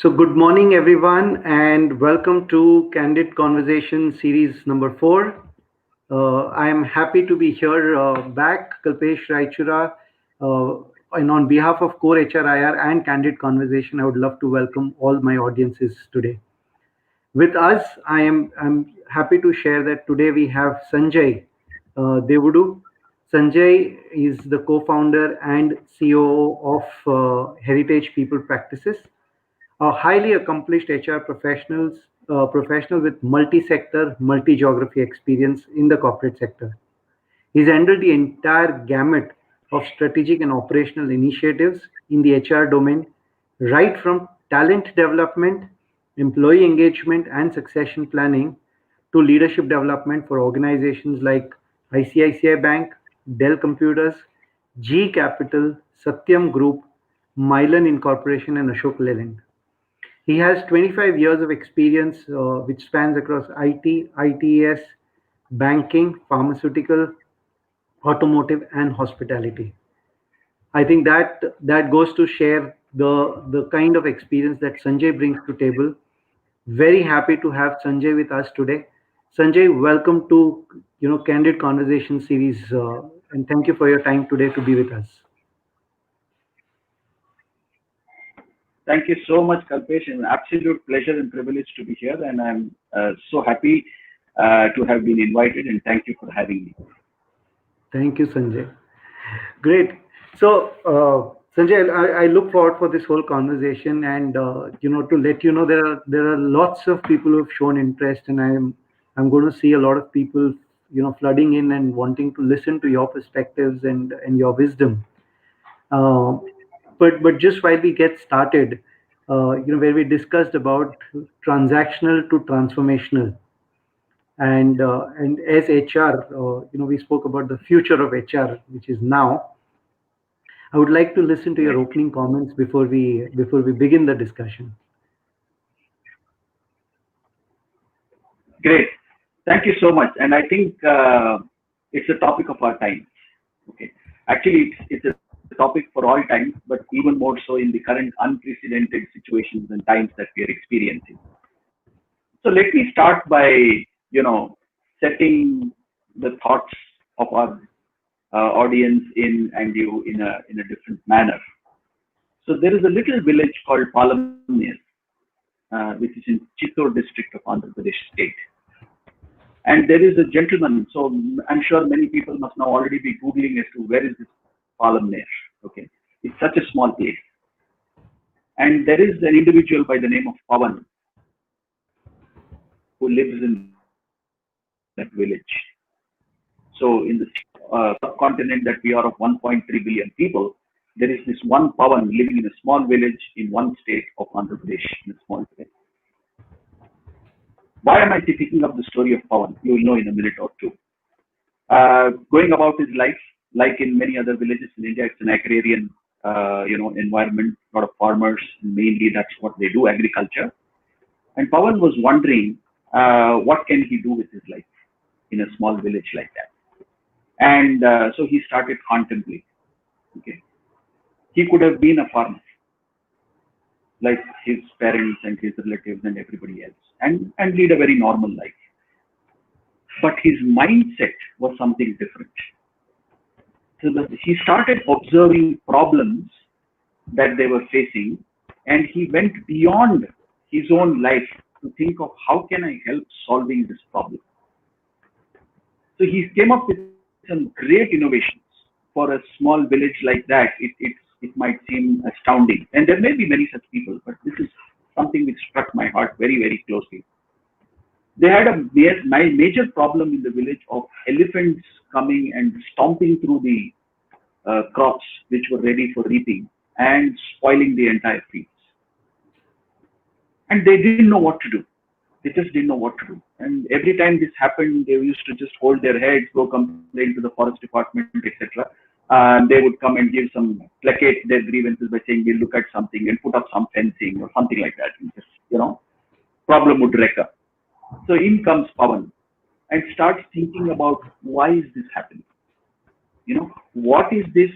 So, good morning, everyone, and welcome to Candid Conversation Series number 4. I am happy to be here back, Kalpesh Raichura, uh, and on behalf of Core HRIR and Candid Conversation, I would love to welcome all my audiences today. With us, I'm happy to share that today we have Sanjay Devudu. Sanjay is the co-founder and COO of Heritage People Practices, a highly accomplished HR professional with multi-sector, multi-geography experience in the corporate sector. He's handled the entire gamut of strategic and operational initiatives in the HR domain, right from talent development, employee engagement, and succession planning to leadership development for organizations like ICICI Bank, DELL Computers, G Capital, Satyam Group, Mylan Inc, and Ashok Leyland. He has 25 years of experience, which spans across IT, ITeS, banking, pharmaceutical, automotive, and hospitality. I think that goes to share the kind of experience that Sanjay brings to table. Very happy to have Sanjay with us today. Sanjay, welcome to Candid Conversation series, and thank you for your time today to be with us. Thank you so much, Kalpesh. An absolute pleasure and privilege to be here, and I'm so happy to have been invited. And thank you for having me. Thank you, Sanjay. Great. So, Sanjay, I look forward for this whole conversation, and to let you know, there are lots of people who have shown interest, and I'm going to see a lot of people, flooding in and wanting to listen to your perspectives and your wisdom. Uh, but just while we get started, where we discussed about transactional to transformational, and as HR, we spoke about the future of HR, which is now. I would like to listen to your Right. opening comments before we begin the discussion. Great. Thank you so much. And I think it's a topic of our time. Okay. Actually, it's a topic for all times, but even more so in the current unprecedented situations and times that we are experiencing. So let me start by, you know, setting the thoughts of our audience in and you in a different manner. So there is a little village called Palamnir, which is in Chittor district of Andhra Pradesh state. And there is a gentleman, so I'm sure many people must now already be Googling as to where is this Palamnir. Okay. It's such a small place. And there is an individual by the name of Pawan who lives in that village. So in the subcontinent that we are of 1.3 billion people, there is this one Pawan living in a small village in one state of Andhra Pradesh in a small place. Why am I picking up the story of Pawan? You will know in a minute or two. Going about his life, like in many other villages in India, it's an agrarian, environment. A lot of farmers, mainly that's what they do, agriculture. And Pawan was wondering, what can he do with his life in a small village like that? And so he started contemplating. Okay, he could have been a farmer, like his parents and his relatives and everybody else, and lead a very normal life. But his mindset was something different. So he started observing problems that they were facing, and he went beyond his own life to think of how can I help solving this problem. So he came up with some great innovations for a small village like that. It might seem astounding, and there may be many such people, but this is something which struck my heart very, very closely. They had a major problem in the village of elephants coming and stomping through the crops which were ready for reaping and spoiling the entire fields. And they didn't know what to do. They just didn't know what to do. And every time this happened, they used to just hold their heads, go complain to the forest department, etc. And they would come and give some placate their grievances by saying, we'll look at something and put up some fencing or something like that. And just, problem would recur. So in comes Pawan and starts thinking about why is this happening? What is this?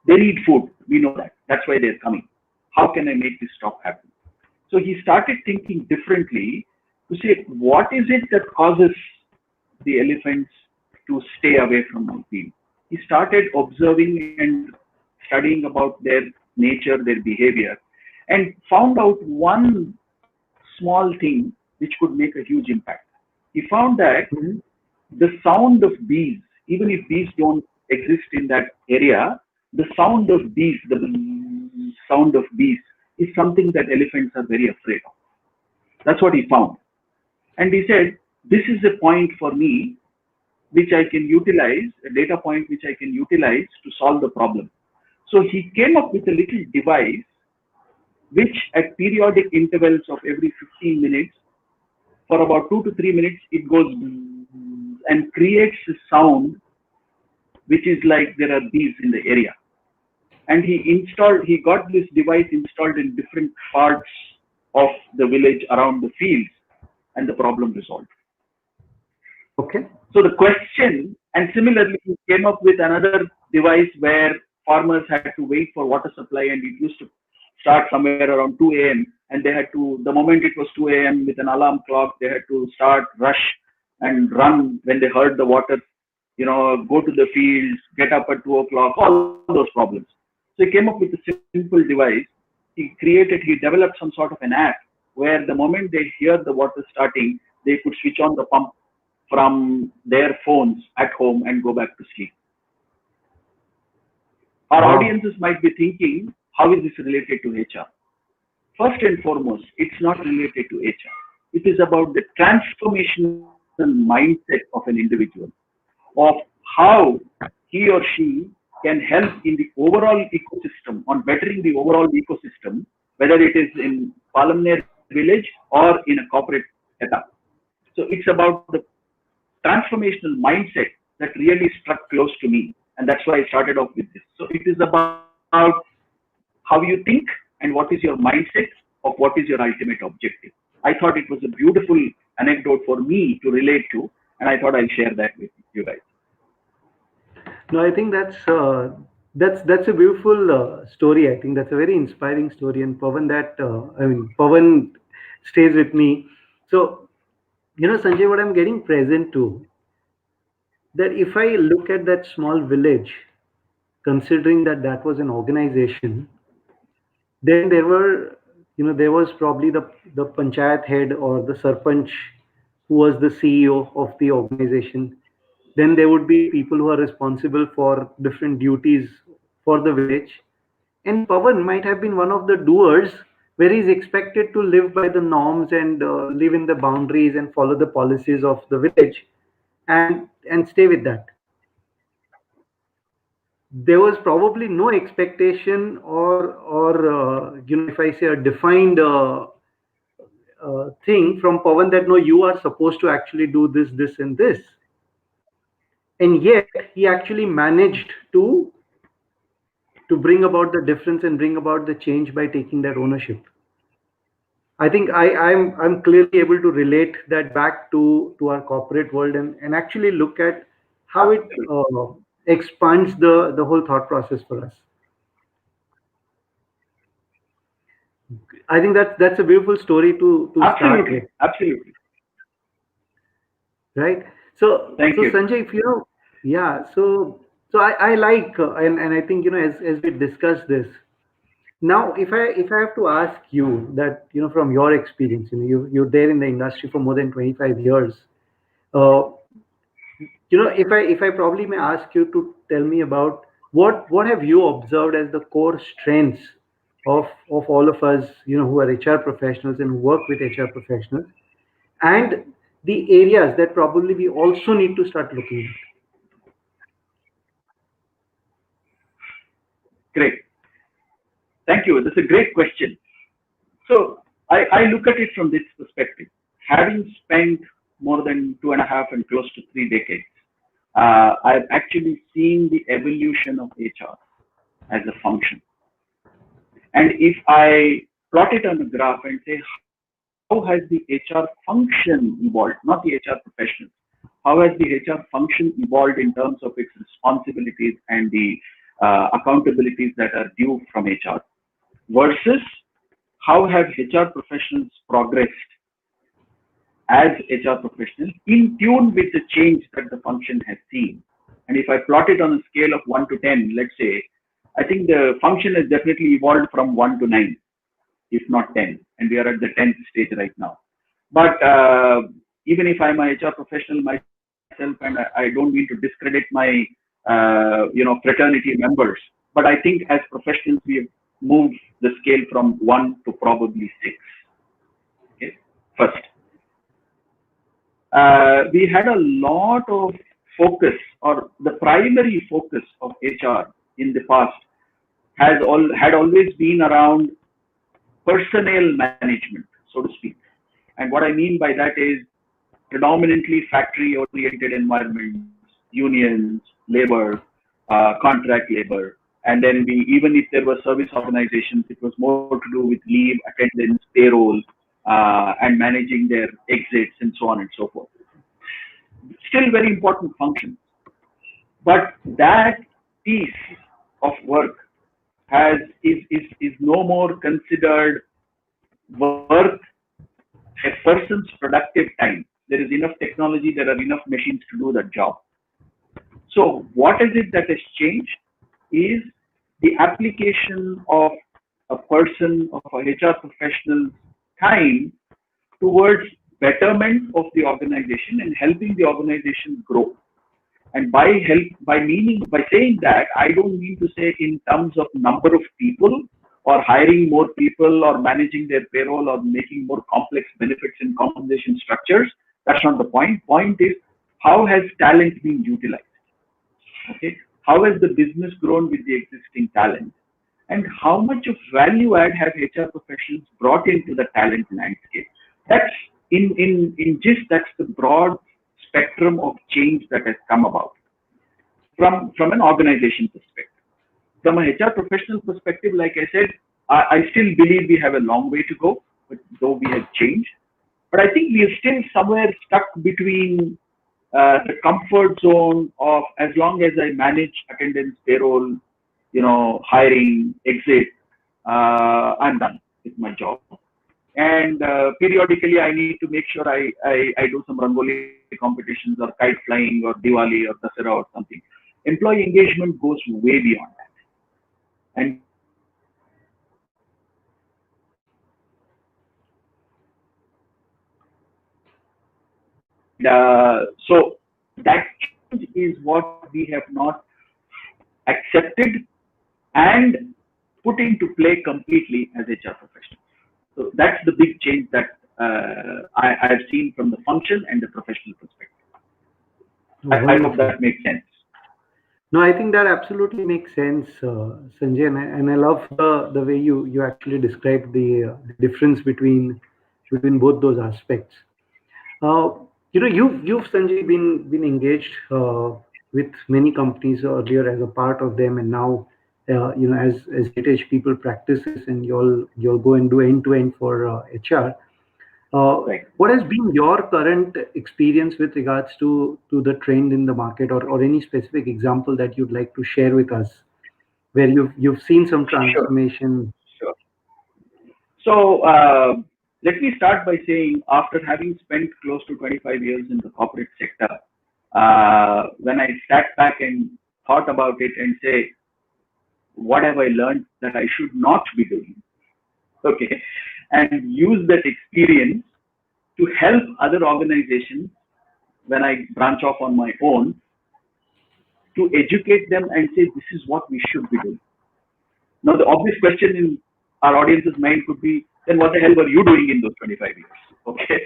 They need food. We know that. That's why they're coming. How can I make this stop happen? So he started thinking differently to say, what is it that causes the elephants to stay away from my field? He started observing and studying about their nature, their behavior, and found out one small thing which could make a huge impact. He found that Mhm. the sound of bees, even if bees don't exist in that area, the sound of bees, the sound of bees is something that elephants are very afraid of. That's what he found. And he said, this is a point for me which I can utilize, a data point which I can utilize to solve the problem. So he came up with a little device which at periodic intervals of every 15 minutes, for about 2 to 3 minutes, it goes and creates a sound which is like there are bees in the area. And he got this device installed in different parts of the village around the fields, and the problem resolved. Okay. So the question, and similarly, he came up with another device where farmers had to wait for water supply, and it used to start somewhere around 2 a.m. And they had to, the moment it was 2 a.m. with an alarm clock, they had to start, rush, and run when they heard the water, go to the fields, get up at 2 o'clock, all those problems. So he came up with a simple device. He developed some sort of an app where the moment they hear the water starting, they could switch on the pump from their phones at home and go back to sleep. Our Wow. audiences might be thinking, how is this related to HR? First and foremost, it's not related to HR. It is about the transformational mindset of an individual, of how he or she can help in the overall ecosystem, on bettering the overall ecosystem, whether it is in Palamner village or in a corporate setup. So it's about the transformational mindset that really struck close to me. And that's why I started off with this. So it is about how you think and what is your mindset of what is your ultimate objective. I thought it was a beautiful anecdote for me to relate to, and I thought I'll share that with you guys. No, I think that's a beautiful story. I think that's a very inspiring story, and Pavan, Pavan stays with me. So Sanjay, what I'm getting present to, that if I look at that small village, considering that that was an organization, then there was probably the panchayat head or the sarpanch who was the CEO of the organization. Then there would be people who are responsible for different duties for the village. And Pavan might have been one of the doers, where he's expected to live by the norms and live in the boundaries and follow the policies of the village, and stay with that. There was probably no expectation, or if I say a defined thing from Pawan, that no, you are supposed to actually do this and this. And yet he actually managed to bring about the difference and bring about the change by taking that ownership. I think I'm clearly able to relate that back to our corporate world, and actually look at how it Absolutely. expands the whole thought process for us. I think that's a beautiful story to start Absolutely. with, Absolutely. right? So Thank you. Sanjay, if yeah, so I like, and I think, as we discuss this now, if I have to ask you that, from your experience, you're there in the industry for more than 25 years. uh, if I probably may ask you to tell me about what have you observed as the core strengths of all of us, who are HR professionals and who work with HR professionals, and the areas that probably we also need to start looking at. Great. Thank you. That's a great question. So I look at it from this perspective. Having spent more than 2.5 and close to 3 decades, I've actually seen the evolution of HR as a function. And if I plot it on a graph and say, how has the HR function evolved, not the HR professionals, how has the HR function evolved in terms of its responsibilities and the accountabilities that are due from HR versus how have HR professionals progressed as HR professionals in tune with the change that the function has seen. And if I plot it on a scale of 1 to 10, let's say, I think the function has definitely evolved from 1 to 9, if not 10. And we are at the 10th stage right now. But even if I'm a HR professional myself, and I don't mean to discredit my fraternity members, but I think as professionals we have moved the scale from 1 to probably 6. Okay, first. We had a lot of focus, or the primary focus of HR in the past had always been around personnel management, so to speak. And what I mean by that is predominantly factory-oriented environments, unions, labor, contract labor, and then even if there were service organizations, it was more to do with leave, attendance, payroll, and managing their exits and so on and so forth. Still very important functions, but that piece of work is no more considered worth a person's productive time. There is enough technology, there are enough machines to do that job. So what is it that has changed is the application of a person, of a HR professional's time towards betterment of the organization and helping the organization grow. And by saying that, I don't mean to say in terms of number of people or hiring more people or managing their payroll or making more complex benefits and compensation structures. That's not the point. Point is, how has talent been utilized? Okay, how has the business grown with the existing talent? And how much of value add have HR professionals brought into the talent landscape? That's that's the broad spectrum of change that has come about from an organization perspective. From a HR professional perspective, like I said, I still believe we have a long way to go, but though we have changed. But I think we are still somewhere stuck between the comfort zone of as long as I manage attendance, payroll, hiring, exit, I'm done with my job. And periodically, I need to make sure I do some Rangoli competitions or kite flying or Diwali or Dasara or something. Employee engagement goes way beyond that. And so that change is what we have not accepted and put into play completely as HR professionals. So that's the big change that I've seen from the function and the professional perspective. I hope that makes sense. No, I think that absolutely makes sense, Sanjay, and I love the way you actually described the difference between both those aspects. Uh, you've Sanjay been engaged with many companies earlier as a part of them, and now as heritage people practices, and you'll go and do end to end for HR. Right. What has been your current experience with regards to the trend in the market, or any specific example that you'd like to share with us, where you've seen some transformation? Sure. So let me start by saying, after having spent close to 25 years in the corporate sector, when I sat back and thought about it and say, what have I learned that I should not be doing? Okay, and use that experience to help other organizations when I branch off on my own, to educate them and say, this is what we should be doing. Now, the obvious question in our audience's mind could be, then what the hell were you doing in those 25 years? Okay,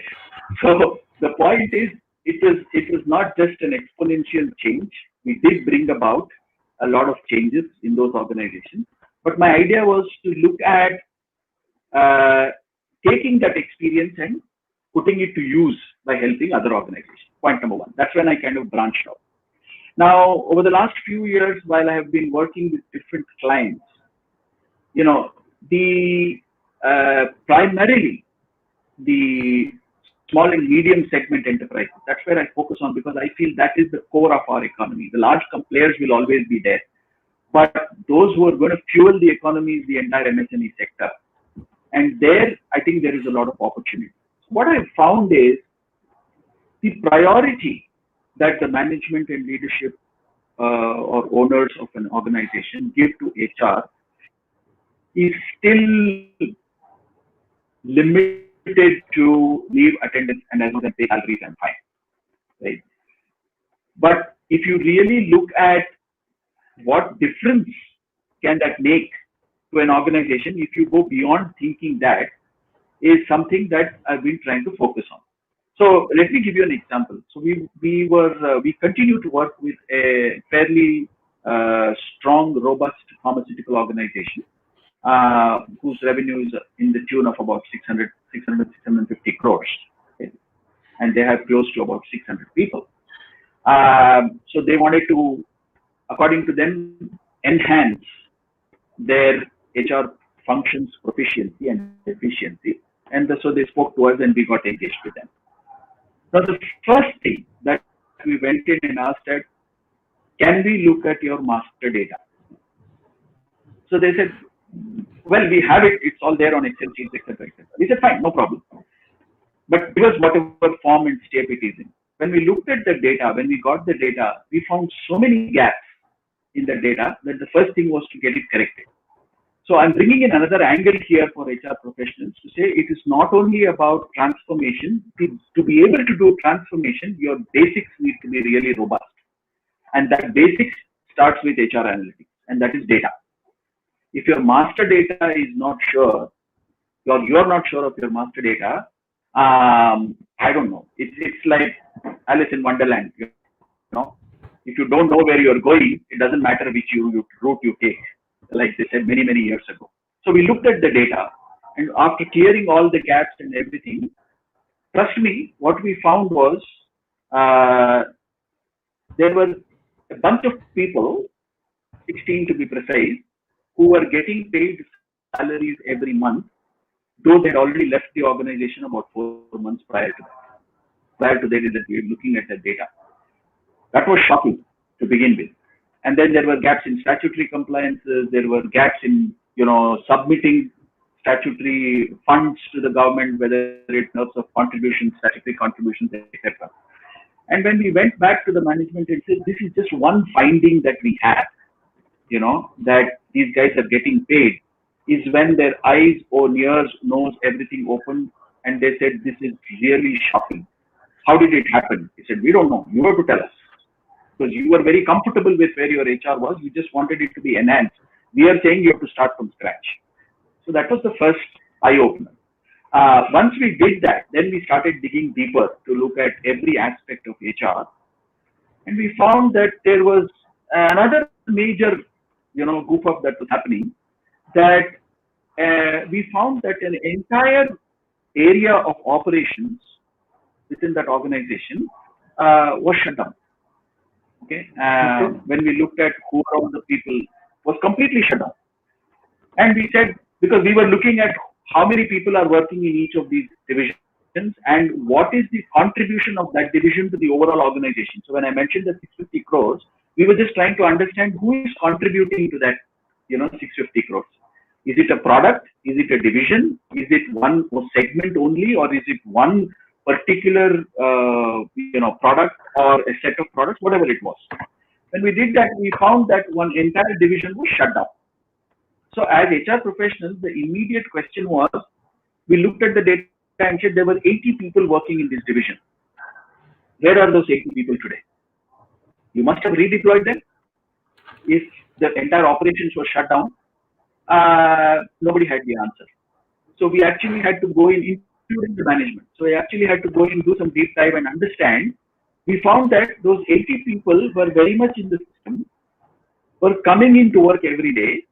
so the point is, it was not just an exponential change. We did bring about a lot of changes in those organizations, but my idea was to look at taking that experience and putting it to use by helping other organizations. Point number one. That's when I kind of branched out. Now, over the last few years, while I have been working with different clients, primarily the small and medium segment enterprises, that's where I focus on, because I feel that is the core of our economy. The large players will always be there, but those who are going to fuel the economy is the entire MSME sector. And there, I think there is a lot of opportunity. What I found is the priority that the management and leadership or owners of an organization give to HR is still limited to leave attendance, and as long as I'm paying salaries, I'm fine, right? But if you really look at what difference can that make to an organization, if you go beyond thinking that, is something that I've been trying to focus on. So let me give you an example. So we continue to work with a fairly strong, robust pharmaceutical organization whose revenue is in the tune of about 650 crores. Okay? And they have close to about 600 people. So they wanted to, according to them, enhance their HR functions proficiency and efficiency. And so they spoke to us and we got engaged with them. Now, the first thing that we went in and asked at, can we look at your master data? So they said, well, we have it. It's all there on Excel sheets, etc., etc. We said, fine, no problem. But give us whatever form and step it is in. When we looked at the data, when we got the data, we found so many gaps in the data that the first thing was to get it corrected. So I'm bringing in another angle here for HR professionals to say it is not only about transformation. To be able to do transformation, your basics need to be really robust. And that basics starts with HR analytics, and that is data. If your master data is not sure, or you're not sure of your master data, I don't know. It's like Alice in Wonderland. You know, if you don't know where you're going, it doesn't matter which route you take, like they said many years ago. So we looked at the data, and after clearing all the gaps and everything, trust me, what we found was there were a bunch of people, 16 to be precise, who were getting paid salaries every month, though they had already left the organization about 4 months prior to that. Prior to that, we were looking at the data. That was shocking to begin with. And then there were gaps in statutory compliances. There were gaps in, submitting statutory funds to the government, whether in terms of contributions, statutory contributions, etc. And when we went back to the management and said, this is just one finding that we have, that these guys are getting paid, is when their eyes or ears, nose, everything opened, and they said, this is really shocking. How did it happen? He said, we don't know. You have to tell us. Because you were very comfortable with where your HR was. You just wanted it to be enhanced. We are saying you have to start from scratch. So that was the first eye-opener. Once we did that, then we started digging deeper to look at every aspect of HR. And we found that there was another major, goof up that was happening, that we found that an entire area of operations within that organization was shut down. Okay. When we looked at who are all the people, was completely shut down. And we said, because we were looking at how many people are working in each of these divisions and what is the contribution of that division to the overall organization. So when I mentioned the 650 crores, we were just trying to understand who is contributing to that, 650 crores. Is it a product? Is it a division? Is it one segment only, or is it one particular, product or a set of products, whatever it was? When we did that, we found that one entire division was shut down. So as HR professionals, the immediate question was, we looked at the data and said there were 80 people working in this division. Where are those 80 people today? You must have redeployed them. If the entire operations were shut down, nobody had the answer. So we actually had to go in, including the management. So we actually had to go in, do some deep dive and understand. We found that those 80 people were very much in the system, were coming into work every day,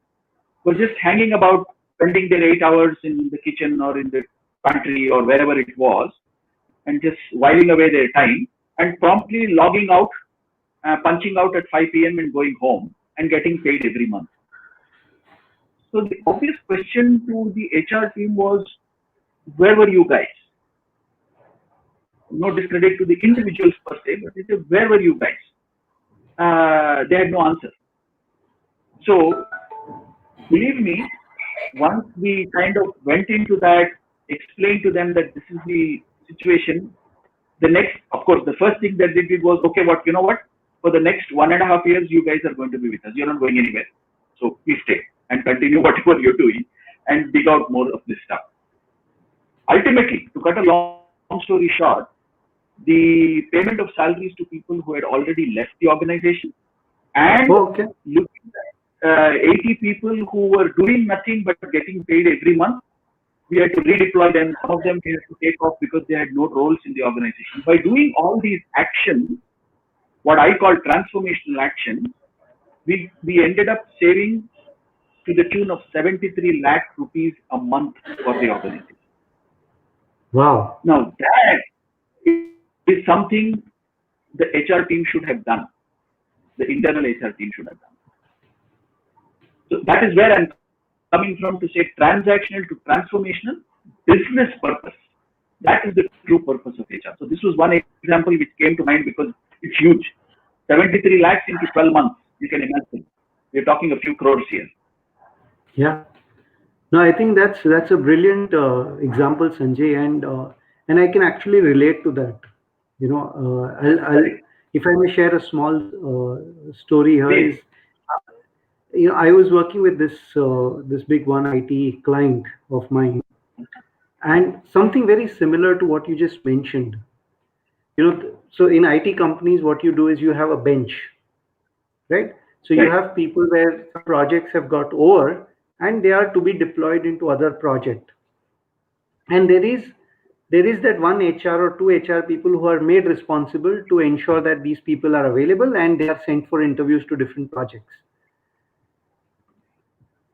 were just hanging about, spending their 8 hours in the kitchen or in the pantry or wherever it was, and just whiling away their time and promptly logging out, punching out at 5 p.m. and going home and getting paid every month. So the obvious question to the HR team was, where were you guys? No discredit to the individuals per se, but they said, where were you guys? They had no answer. So, believe me, once we kind of went into that, explained to them that this is the situation, the next, of course, the first thing that they did was, okay, what, you know what? For the next 1.5 years, you guys are going to be with us. You're not going anywhere. So please stay and continue whatever you're doing and dig out more of this stuff. Ultimately, to cut a long story short, the payment of salaries to people who had already left the organization and Oh, okay. looking at 80 people who were doing nothing but getting paid every month, we had to redeploy them. Some of them we had to take off because they had no roles in the organization. By doing all these actions, what I call transformational actions, we ended up saving to the tune of 73 lakh rupees a month for the organization. Wow. Now that is something the HR team should have done. The internal HR team should have done. So that is where I'm coming from to say transactional to transformational business purpose. That is the true purpose of HR. So this was one example which came to mind because it's huge. 73 lakhs into 12 months. You can imagine. We're talking a few crores here. Yeah. No, I think that's a brilliant example, Sanjay, and I can actually relate to that. I'll Correct. if I may share a small story here Please. is, I was working with this big one IT client of mine, and something very similar to what you just mentioned. So in IT companies, what you do is you have a bench, right? So you Right. have people where some projects have got over and they are to be deployed into other project, and there is that one HR or two HR people who are made responsible to ensure that these people are available and they are sent for interviews to different projects.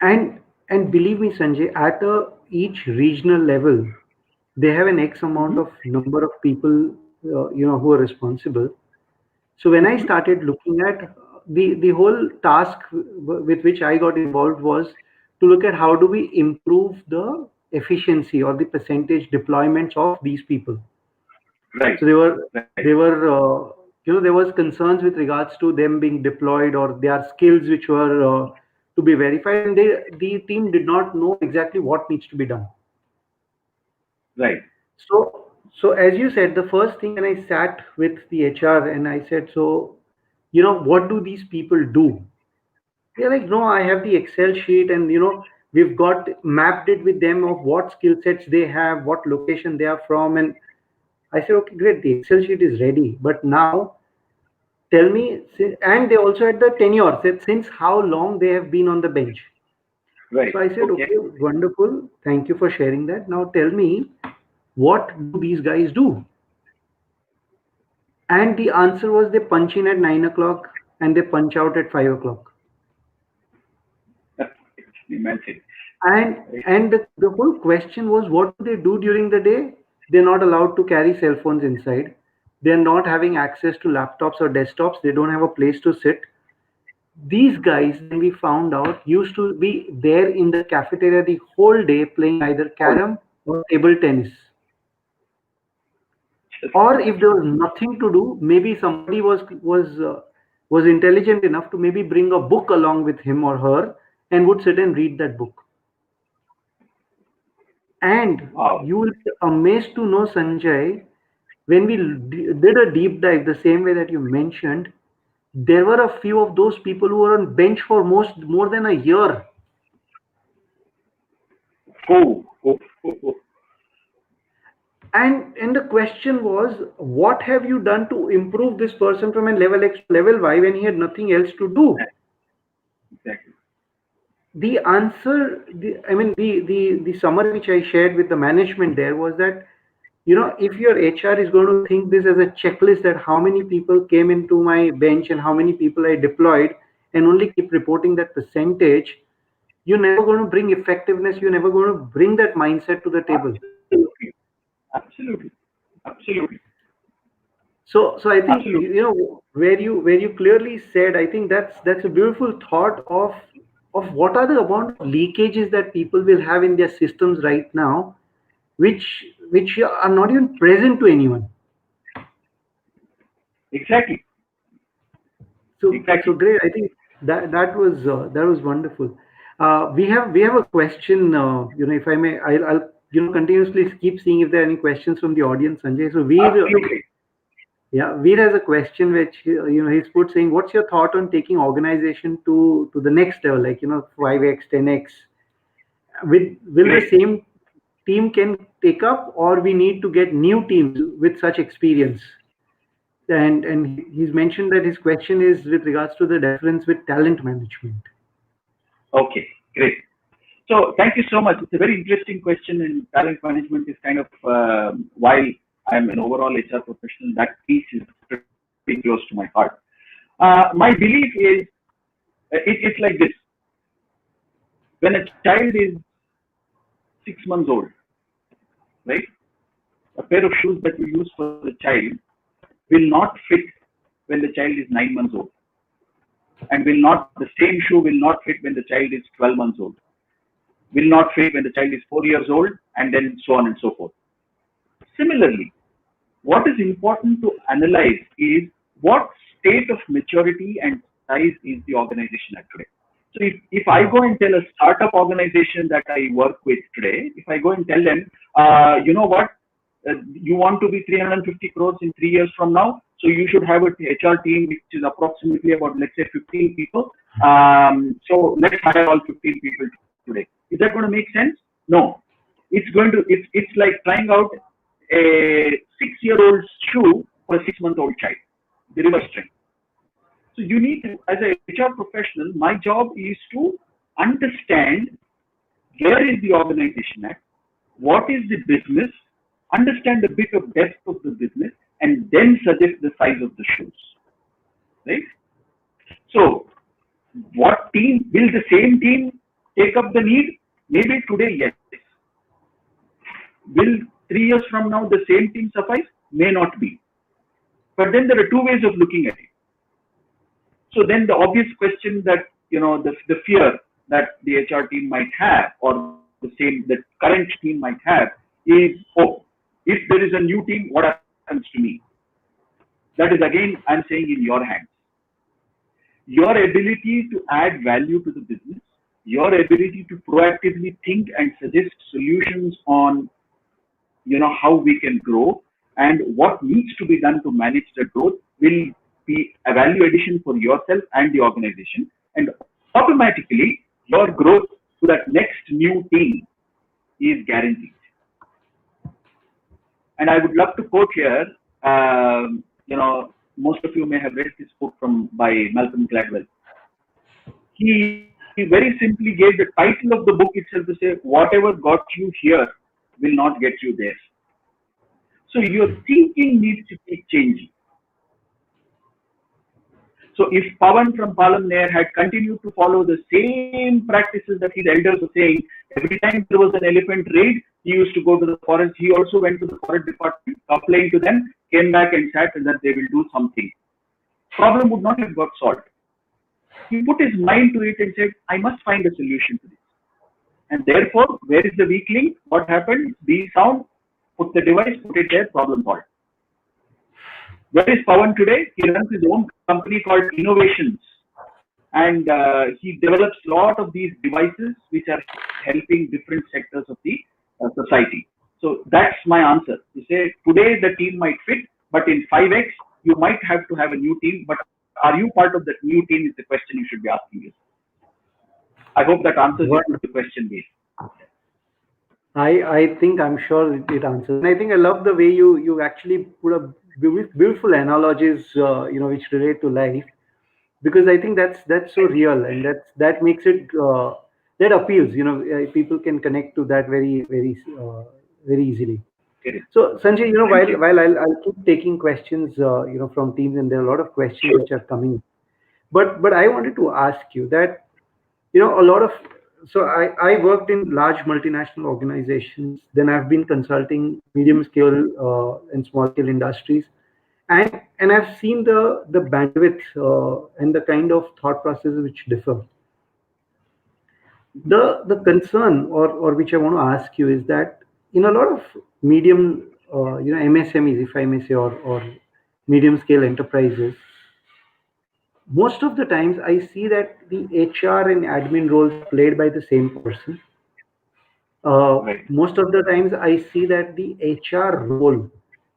And believe me, Sanjay, at each regional level, they have an X Mm-hmm. amount of number of people, who are responsible. So when I Mm-hmm. started looking at the whole task with which I got involved was to look at how do we improve the efficiency or the percentage deployments of these people. Right. So Right. there was concerns with regards to them being deployed or their skills which were to be verified, and the team did not know exactly what needs to be done. Right. So as you said, the first thing when I sat with the HR and I said, so, what do these people do? They're like, no, I have the Excel sheet, and we've got mapped it with them of what skill sets they have, what location they are from, and I said, okay, great, the Excel sheet is ready, but now tell me, and they also had the tenure, said since how long they have been on the bench. Right. So I said, Okay. okay, wonderful, thank you for sharing that. Now tell me, what do these guys do? And the answer was they punch in at 9 o'clock and they punch out at 5 o'clock. Imagine. And the whole question was, what do they do during the day? They're not allowed to carry cell phones inside. They're not having access to laptops or desktops. They don't have a place to sit. These guys, then we found out, used to be there in the cafeteria the whole day playing either carom or table tennis. Just Or if there imagine. was nothing to do, maybe somebody was intelligent enough to maybe bring a book along with him or her and would sit and read that book. And Wow. you will be amazed to know, Sanjay, when we did a deep dive the same way that you mentioned, there were a few of those people who were on bench for more than a year. Oh, oh, oh, oh. And the question was, what have you done to improve this person from a level X to level Y when he had nothing else to do? Exactly. The answer, the summary which I shared with the management there was that, if your HR is going to think this as a checklist that how many people came into my bench and how many people I deployed and only keep reporting that percentage, you're never going to bring effectiveness. You're never going to bring that mindset to the table. Absolutely. Absolutely. Absolutely. So I think, Absolutely. where you clearly said, I think that's a beautiful thought of what are the amount of leakages that people will have in their systems right now, which are not even present to anyone. Exactly. So Exactly. great. I think that was wonderful. We have a question. If I may, I'll continuously keep seeing if there are any questions from the audience, Sanjay. So Absolutely. yeah, Veer has a question which he's put saying, "What's your thought on taking organization to the next level, like 5x, 10x? Will the Great. same team can take up, or we need to get new teams with such experience?" And he's mentioned that his question is with regards to the difference with talent management. Okay, great. So thank you so much. It's a very interesting question, and talent management is kind of while I'm an overall HR professional, that piece is pretty close to my heart. My belief is it's like this: when a child is 6 months old, right? A pair of shoes that we use for the child will not fit when the child is 9 months old, and will not the same shoe will not fit when the child is 12 months old, will not fit when the child is 4 years old, and then so on and so forth. Similarly, what is important to analyze is what state of maturity and size is the organization at today. So if I go and tell a startup organization that I work with today, if I go and tell them, you know what, you want to be 350 crores in 3 years from now, so you should have a HR team which is approximately about, let's say, 15 people. So let's hire all 15 people today. Is that going to make sense? No. It's like trying out a 6-year-old shoe for a 6-month-old child, the reverse trend. So you need to, as a HR professional, my job is to understand where is the organization at, what is the business, understand a bit of depth of the business, and then suggest the size of the shoes. Right? So what team will the same team take up the need? Maybe today, yes. Will 3 years from now the same team suffice? May not be. But then there are two ways of looking at it. So then the obvious question that the fear that the HR team might have, or the current team might have, is, oh, if there is a new team, what happens to me? That is again, I'm saying, in your hands. Your ability to add value to the business, your ability to proactively think and suggest solutions on how we can grow and what needs to be done to manage the growth will be a value addition for yourself and the organization, and automatically your growth to that next new team is guaranteed. And I would love to quote here, most of you may have read this book by Malcolm Gladwell. He very simply gave the title of the book itself to say, whatever got you here will not get you there. So your thinking needs to keep changing. So if Pawan from Palamner had continued to follow the same practices that his elders were saying, every time there was an elephant raid, he used to go to the forest. He also went to the forest department, complained to them, came back and sat and that they will do something. Problem would not have got solved. He put his mind to it and said, I must find a solution to this. And therefore, where is the weak link? What happened? Be sound, put the device, put it there, problem solved. Where is Pawan today? He runs his own company called Innovations. And he develops a lot of these devices which are helping different sectors of the society. So that's my answer. To say today the team might fit, but in 5x, you might have to have a new team. But are you part of that new team is the question you should be asking yourself. I hope that answers the question, Dave. I think I'm sure it answers. And I think I love the way you actually put a beautiful analogies, which relate to life, because I think that's so real, and that makes it that appeals. People can connect to that very easily. So Sanjay, while I'll keep taking questions, from teams, and there are a lot of questions which are coming. But I wanted to ask you that, a lot of, so I worked in large multinational organizations, then I've been consulting medium scale and small scale industries, and I've seen the bandwidth and the kind of thought processes which differ. The concern, or which I want to ask you, is that in a lot of medium MSMEs, if I may say, or medium scale enterprises, most of the times I see that the HR and admin roles are played by the same person. Right. Most of the times I see that the HR role,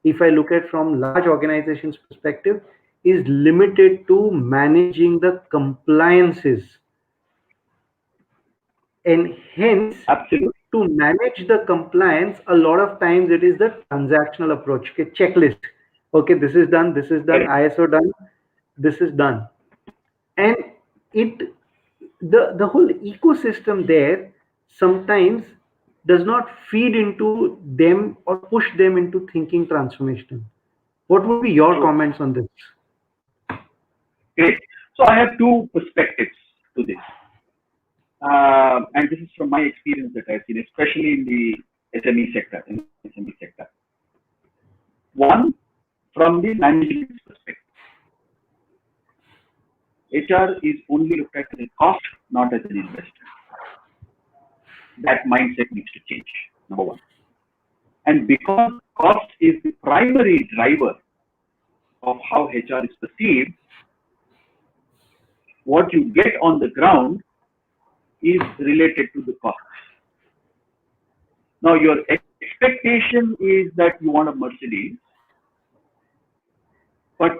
if I look at from large organizations perspective, is limited to managing the compliances, and hence Absolutely to manage the compliance, a lot of times it is the transactional approach. Okay, checklist. Okay, this is done, correct. ISO done, this is done. And it the whole ecosystem there sometimes does not feed into them or push them into thinking transformation. What would be your True. comments on this? Great. So I have two perspectives to this, and this is from my experience that I've seen, especially in the SME sector. In SME sector, one from the management perspective, HR is only looked at as a cost, not as an investment. That mindset needs to change. Number one, and because cost is the primary driver of how HR is perceived, what you get on the ground is related to the cost. Now, your expectation is that you want a Mercedes, but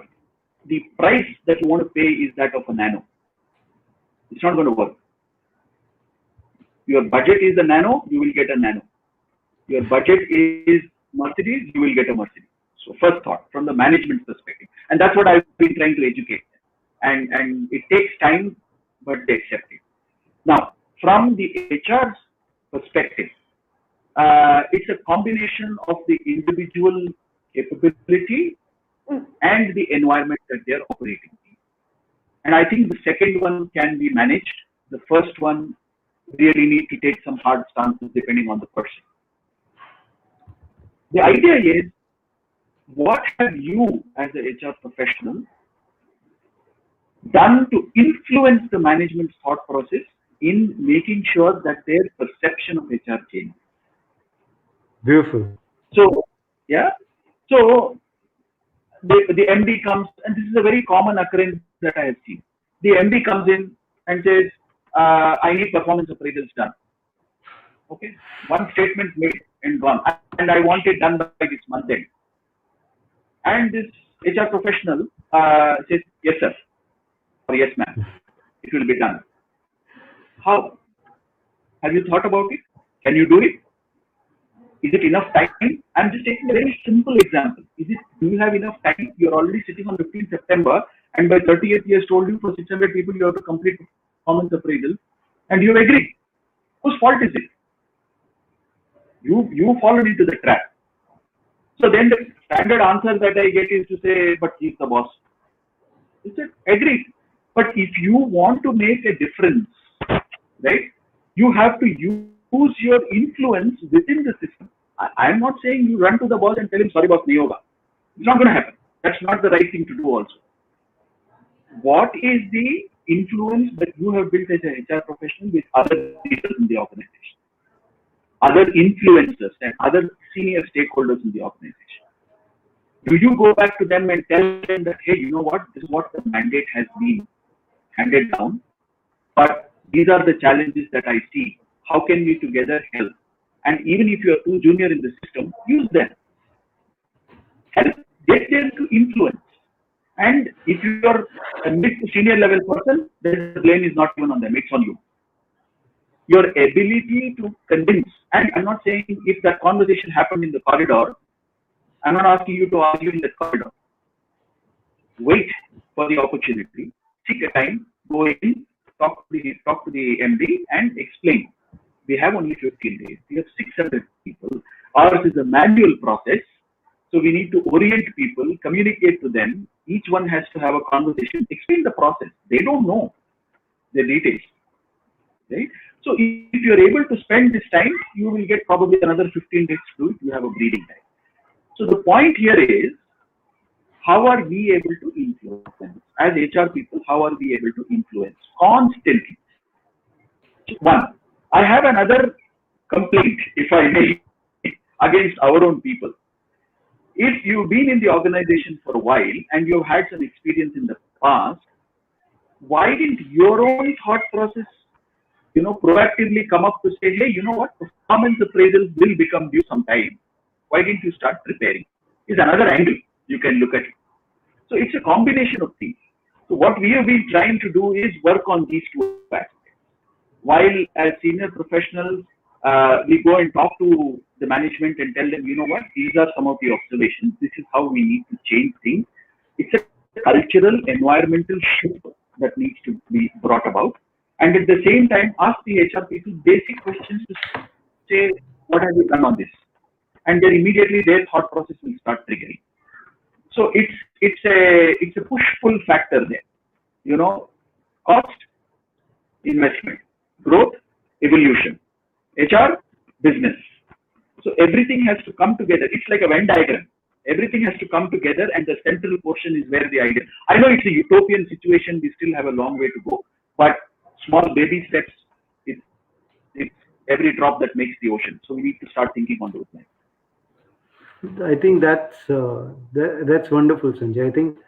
the price that you want to pay is that of a Nano. It's not going to work. Your budget is a Nano, you will get a Nano. Your budget is Mercedes, you will get a Mercedes. So, first thought from the management perspective, and that's what I've been trying to educate. And it takes time, but they accept it. Now, from the HR's perspective, it's a combination of the individual capability and the environment that they're operating in. And I think the second one can be managed. The first one really need to take some hard stances depending on the person. The idea is, what have you as a HR professional done to influence the management's thought process in making sure that their perception of HR changes? Beautiful. So, yeah. So the MD comes, and this is a very common occurrence that I have seen. The MD comes in and says, I need performance appraisals done. Okay, one statement made and gone, and I want it done by this month end. And this HR professional says, yes, sir, or yes, ma'am, it will be done. How? Have you thought about it? Can you do it? Is it enough time? I'm just taking a very simple example. Do you have enough time? You're already sitting on 15th September, and by 30th, he has told you for 600 people you have to complete performance appraisal, and you agree. Whose fault is it? You fallen into the trap. So then the standard answer that I get is to say, but he's the boss. He said, agreed. But if you want to make a difference, right, you have to use your influence within the system. I'm not saying you run to the boss and tell him, sorry, boss, nahi hoga. It's not going to happen. That's not the right thing to do also. What is the influence that you have built as an HR professional with other people in the organization, other influencers and other senior stakeholders in the organization? Do you go back to them and tell them that, hey, you know what, this is what the mandate has been handed down, but these are the challenges that I see. How can we together help? And even if you are too junior in the system, use them. Help, get them to influence. And if you are a mid to senior level person, then the blame is not even on them, it's on you. Your ability to convince, and I'm not saying if that conversation happened in the corridor, I'm not asking you to argue in the corridor. Wait for the opportunity, seek a time, go in, talk to the MD and explain. We have only 15 days. We have 600 people. Ours is a manual process. So we need to orient people, communicate to them. Each one has to have a conversation, explain the process. They don't know the details, right? So if you're able to spend this time, you will get probably another 15 days to do it. You have a breathing time. So the point here is, how are we able to influence? As HR people, how are we able to influence? Constantly. One, I have another complaint, if I may, against our own people. If you've been in the organization for a while and you've had some experience in the past, why didn't your own thought process, proactively come up to say, hey, you know what, performance appraisals will become due sometime. Why didn't you start preparing? Is another angle you can look at it. So it's a combination of things. So what we have been trying to do is work on these two aspects. While as senior professionals, we go and talk to the management and tell them, you know what, these are some of the observations. This is how we need to change things. It's a cultural, environmental shift that needs to be brought about. And at the same time, ask the HR people basic questions to say, what have you done on this? And then immediately their thought process will start triggering. So it's a push-pull factor there. Cost, investment, growth, evolution, HR, business. So everything has to come together. It's like a Venn diagram. Everything has to come together, and the central portion is where the idea. I know it's a utopian situation. We still have a long way to go, but small baby steps. It's every drop that makes the ocean. So we need to start thinking on those lines. I think that's wonderful, Sanjay. I think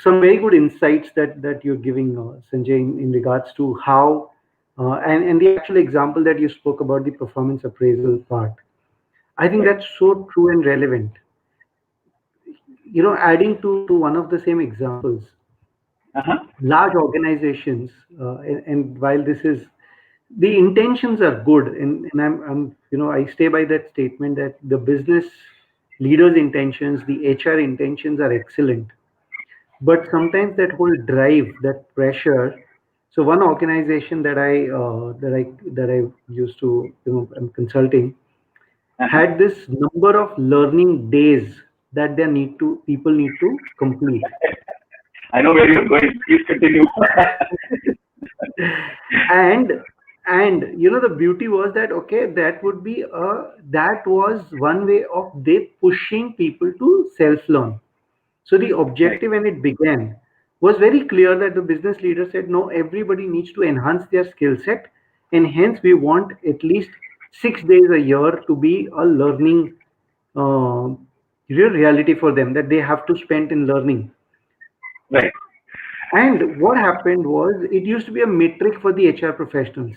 some very good insights that you're giving, Sanjay, in regards to how and the actual example that you spoke about, the performance appraisal part. I think that's so true and relevant. Adding to one of the same examples, large organizations, and while this is the intentions are good, and I stay by that statement that the business leaders' intentions, the HR intentions are excellent, but sometimes that whole drive, that pressure. So one organization that I used to, I'm consulting, had this number of learning days that people need to complete. I know where you're going. Please continue. and the beauty was that, okay, that was one way of they pushing people to self-learn. So the objective when it began was very clear that the business leader said, no, everybody needs to enhance their skill set, and hence we want at least 6 days a year to be a learning uh, reality for them, that they have to spend in learning. Right. And what happened was, it used to be a metric for the HR professionals.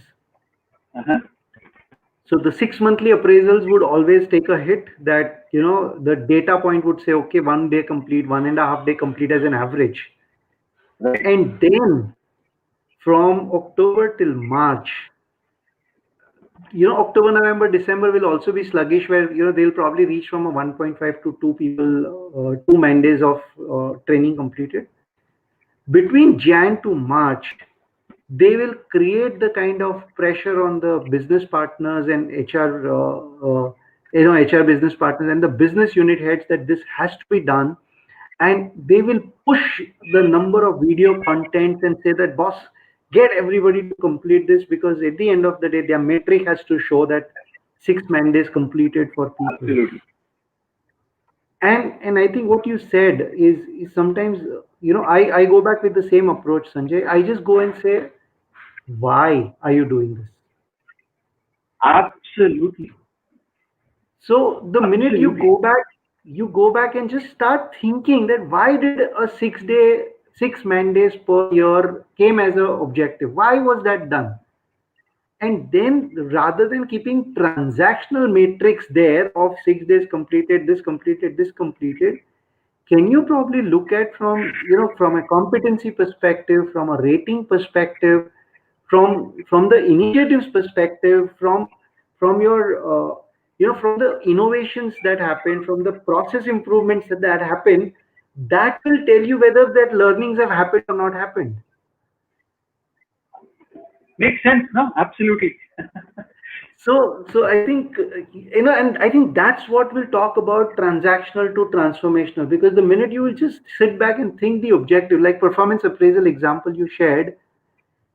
So the 6 monthly appraisals would always take a hit, that the data point would say, okay, 1 day complete, 1.5 day complete as an average. Right. And then from October till March, October, November, December will also be sluggish, where they'll probably reach from a 1.5 to 2 people, 2 man days of training completed. Between Jan to March, they will create the kind of pressure on the business partners and HR business partners and the business unit heads, that this has to be done, and they will push the number of video contents and say that, boss, get everybody to complete this, because at the end of the day their metric has to show that 6 man days completed for people. Absolutely. And I think what you said is sometimes, I go back with the same approach, Sanjay. I just go and say, why are you doing this? Absolutely. So the minute you go back and just start thinking that, why did a 6 man days per year came as an objective? Why was that done? And then, rather than keeping transactional matrix there of 6 days completed, this completed, this completed, can you probably look at from a competency perspective, from a rating perspective, from the initiatives perspective, from your from the innovations that happen, from the process improvements that happen, that will tell you whether that learnings have happened or not happened. Makes sense, no? Absolutely. So I think, and I think that's what we'll talk about, transactional to transformational, because the minute you will just sit back and think the objective, like performance appraisal example you shared,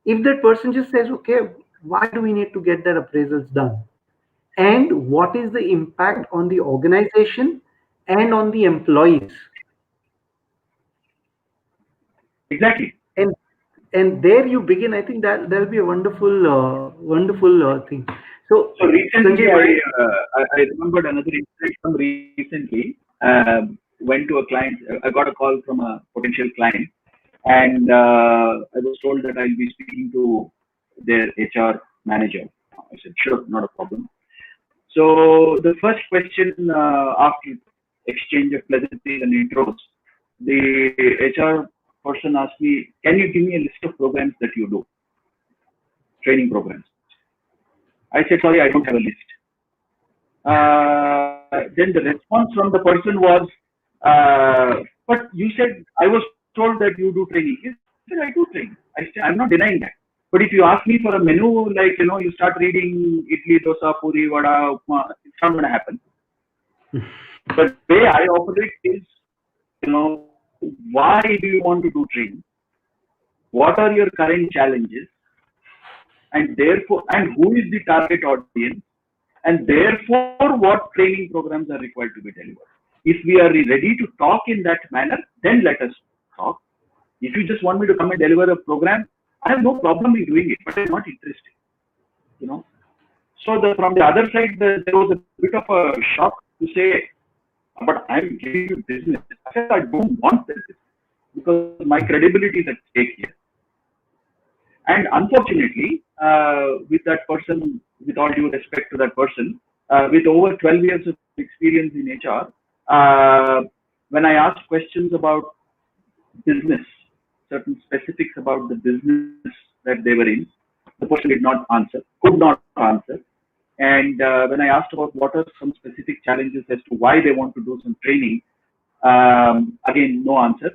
if that person just says, okay, why do we need to get that appraisals done? And what is the impact on the organization and on the employees? Exactly. And there you begin. I think that that'll be a wonderful thing. So recently, Sanjay, I remembered another incident from recently. Went to a client. I got a call from a potential client, and I was told that I'll be speaking to their HR manager. I said, sure, not a problem. So the first question after exchange of pleasantries and intros, the HR person asked me, can you give me a list of programs that you do, training programs? I said, sorry, I don't have a list. Then the response from the person was, but you said, I was told that you do training. He said, I do training. I'm not denying that. But if you ask me for a menu, like, you start reading idli, dosa, puri, vada, upma, it's not going to happen. The way I operate is, why do you want to do training? What are your current challenges? And who is the target audience? And therefore, what training programs are required to be delivered? If we are ready to talk in that manner, then let us talk. If you just want me to come and deliver a program, I have no problem in doing it, but I'm not interested. You know. So from the other side, there was a bit of a shock to say, but I'm giving you business. I said I don't want this because my credibility is at stake here. And unfortunately, with that person, with all due respect to that person, with over 12 years of experience in HR, when I asked questions about business, certain specifics about the business that they were in, the person did not answer, could not answer. And when I asked about what are some specific challenges as to why they want to do some training, again, no answer.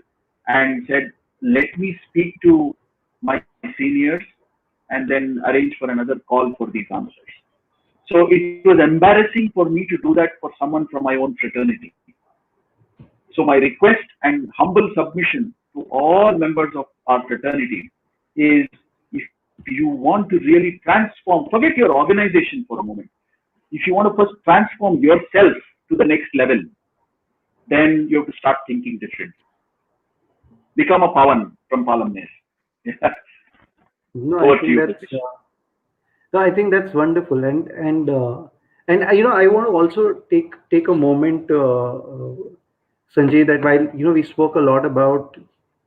And said, let me speak to my seniors and then arrange for another call for these answers. So it was embarrassing for me to do that for someone from my own fraternity. So my request and humble submission to all members of our fraternity is, if you want to really transform, forget your organization for a moment. If you want to first transform yourself to the next level, then you have to start thinking differently. Become a Pawan from Palamnes. No, I Over to think you, that's Pratish. no, I think that's wonderful, and I want to also take a moment, Sanjay, that while we spoke a lot about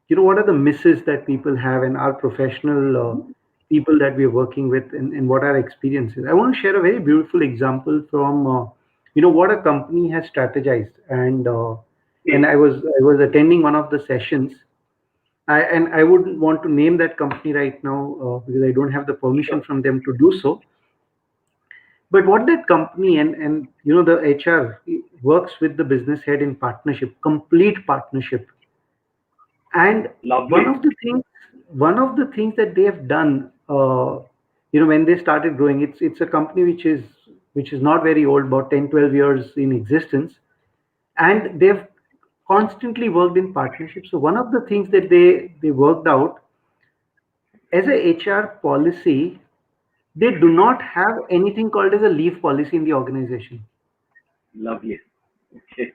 what are the misses that people have and our professional people that we're working with, and what our experiences. I want to share a very beautiful example from what a company has strategized, and Okay. I was attending one of the sessions. And I wouldn't want to name that company right now because I don't have the permission Sure. from them to do so. But what that company and the HR works with the business head in partnership, complete partnership. And one Lovely. of the things, one of the things that they have done, when they started growing, it's a company which is not very old, about 10, 12 years in existence, and they've constantly worked in partnership. So one of the things that they worked out as a HR policy, they do not have anything called as a leave policy in the organization. Lovely. Okay.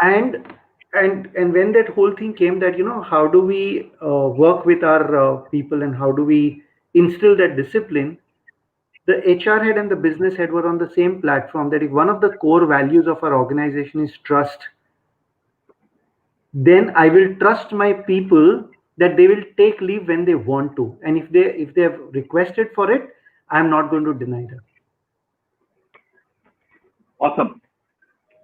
And and and when that whole thing came, that how do we work with our people, and how do we instill that discipline, the HR head and the business head were on the same platform, that if one of the core values of our organization is trust, then I will trust my people that they will take leave when they want to, and if they have requested for it, I'm not going to deny them. Awesome.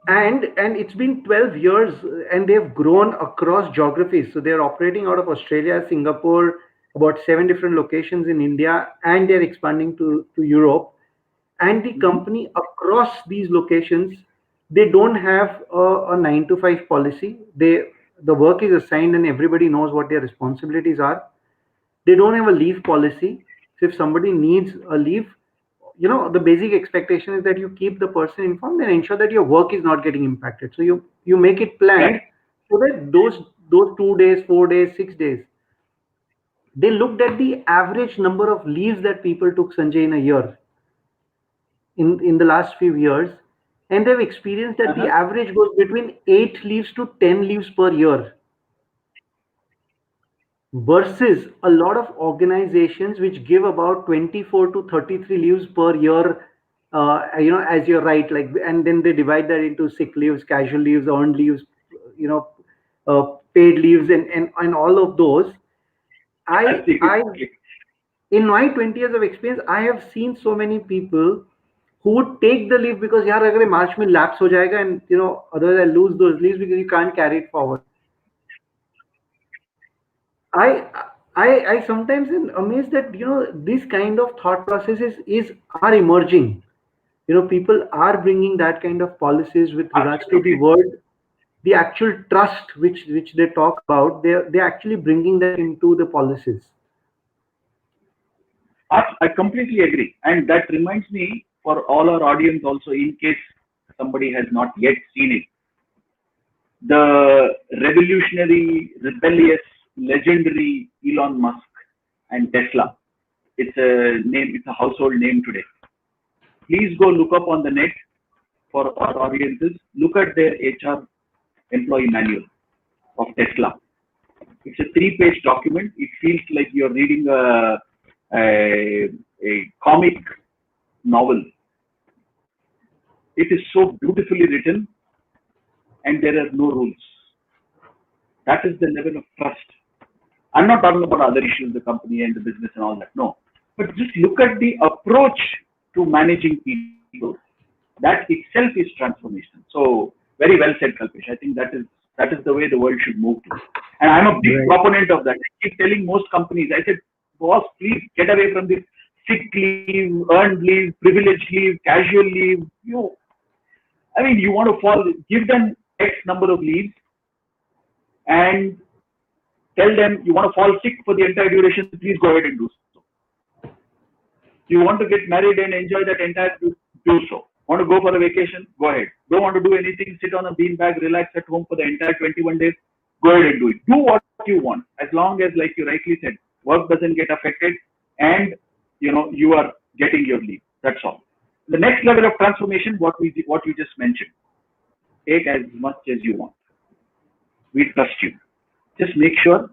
And it's been 12 years, and they've grown across geographies. So they're operating out of Australia, Singapore, about 7 different locations in India, and they're expanding to Europe. And the Hmm. company across these locations, they don't have a 9 to 5 policy. The work is assigned and everybody knows what their responsibilities are. They don't have a leave policy. So if somebody needs a leave, the basic expectation is that you keep the person informed and ensure that your work is not getting impacted. So you make it planned, Right. so that those 2 days, 4 days, 6 days, they looked at the average number of leaves that people took, Sanjay, in a year, in the last few years, and they've experienced that the Uh-huh. average goes between 8 leaves to 10 leaves per year, versus a lot of organizations which give about 24 to 33 leaves per year, as you're right, like, and then they divide that into sick leaves, casual leaves, earned leaves, you know paid leaves, and all of those. I in my 20 years of experience, I have seen so many people who would take the leave because yaar agar March mein lapse ho jayega, and otherwise I lose those leaves because you can't carry it forward. I I sometimes am amazed that this kind of thought processes is are emerging. People are bringing that kind of policies with regards to the Absolutely. word, the actual trust which they talk about. They're actually bringing that into the policies. I completely agree. And that reminds me for all our audience also, in case somebody has not yet seen it, the revolutionary, rebellious, legendary Elon Musk and Tesla. It's a name, it's a household name today. Please go look up on the net for our audiences. Look at their HR employee manual of Tesla. It's a three-page document. It feels like you're reading a comic novel. It is so beautifully written, and there are no rules. That is the level of trust. I'm not talking about other issues, the company and the business and all that. No, but just look at the approach to managing people. That itself is transformation. So very well said, Kalpesh. I think that is the way the world should move to. And I'm a big Right. proponent of that. I keep telling most companies, I said, boss, please get away from this sick leave, earned leave, privileged leave, casual leave. I mean, you want to give them X number of leaves and tell them you want to fall sick for the entire duration, please go ahead and do so. You want to get married and enjoy that entire do so. Want to go for a vacation? Go ahead. Don't want to do anything, sit on a beanbag, relax at home for the entire 21 days? Go ahead and do it. Do what you want, as long as, like you rightly said, work doesn't get affected and you are getting your leave. That's all. The next level of transformation, what you just mentioned, take as much as you want. We trust you. Just make sure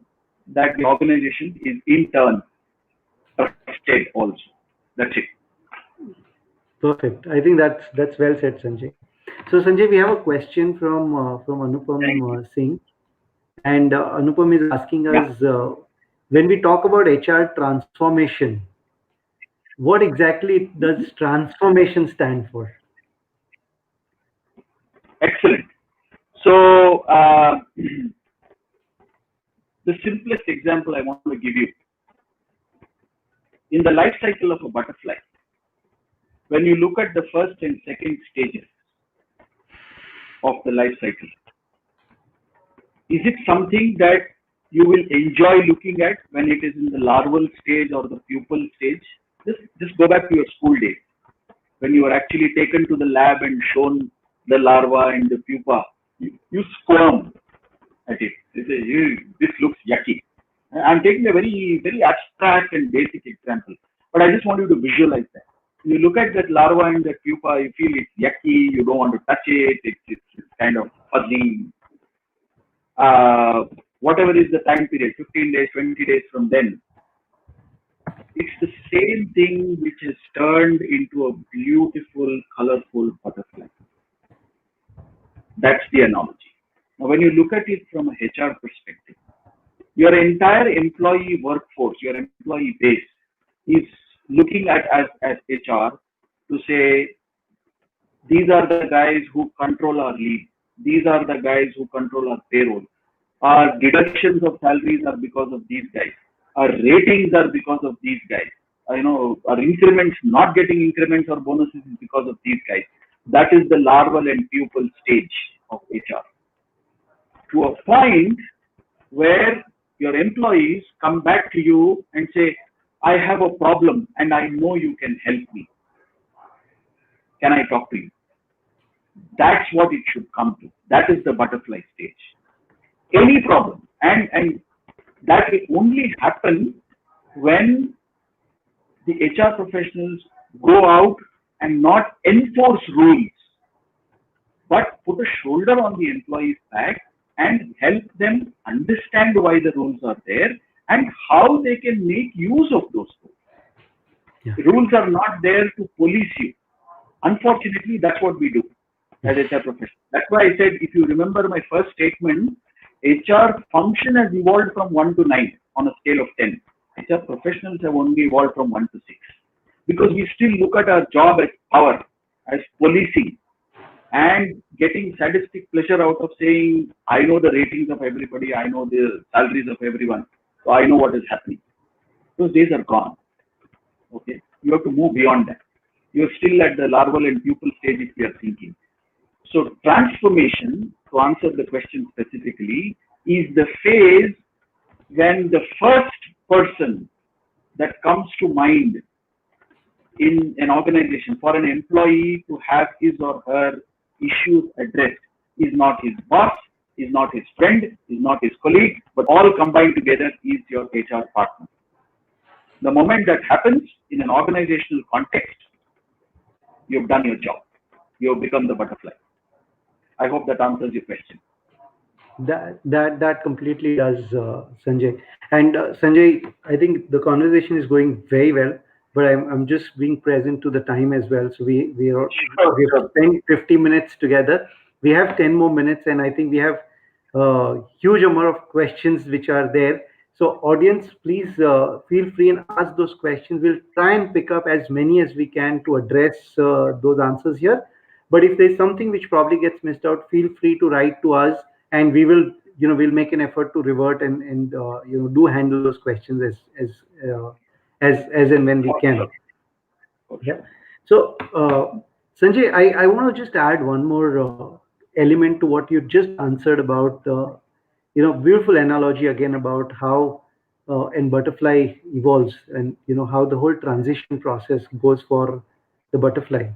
that the organization is in turn trusted also. That's it. Perfect. I think that's well said, Sanjay. So Sanjay, we have a question from Anupam Thank you. Singh, and Anupam is asking Yeah, us, when we talk about HR transformation, what exactly does transformation stand for? excellent. So the simplest example I want to give you, in the life cycle of a butterfly, when you look at the first and second stages of the life cycle, is it something that you will enjoy looking at when it is in the larval stage or the pupal stage? Just go back to your school days when you were actually taken to the lab and shown the larva and the pupa. You squirm at it. You say, this looks yucky. I'm taking a very, very abstract and basic example, but I just want you to visualize that. You look at that larva and that pupa, you feel it's yucky, you don't want to touch it, it's kind of fuzzy. Whatever is the time period, 15 days, 20 days from then, it's the same thing which has turned into a beautiful, colorful butterfly. That's the analogy. Now, when you look at it from a HR perspective, your entire employee workforce, your employee base is looking at as HR to say, these are the guys who control our lead. These are the guys who control our payroll. Our deductions of salaries are because of these guys. Our ratings are because of these guys. Our increments, not getting increments or bonuses is because of these guys. That is the larval and pupil stage of HR. To a point where your employees come back to you and say, I have a problem and I know you can help me. Can I talk to you? That's what it should come to. That is the butterfly stage. Any problem. And that will only happen when the HR professionals go out and not enforce rules, but put a shoulder on the employee's back and help them understand why the rules are there and how they can make use of those rules. Yeah. The rules are not there to police you. Unfortunately, that's what we do as HR professionals. That's why I said, if you remember my first statement, HR function has evolved from 1 to 9. on a scale of 10. HR professionals have only evolved from 1 to 6. Because we still look at our job as power, as policing, and getting sadistic pleasure out of saying, I know the ratings of everybody, I know the salaries of everyone, so I know what is happening. Those days are gone. Okay, you have to move beyond that. You're still at the larval and pupil stage if you are thinking. So transformation, to answer the question specifically, is the phase when the first person that comes to mind in an organization for an employee to have his or her issues addressed is not his boss, is not his friend, is not his colleague, but all combined together is your HR partner. The moment that happens in an organizational context, you've done your job. You've become the butterfly. I hope that answers your question. That completely does, Sanjay. And Sanjay, I think the conversation is going very well, but I'm just being present to the time as well. So we've spent 50 minutes together. We have 10 more minutes, and I think we have a huge amount of questions which are there. So audience, please feel free and ask those questions. We'll try and pick up as many as we can to address those answers here. But if there's something which probably gets missed out, feel free to write to us, and we will, we'll make an effort to revert and do handle those questions as and when we can. Yeah. So Sanjay, I want to just add one more element to what you just answered about beautiful analogy again about how and butterfly evolves, and how the whole transition process goes for the butterfly.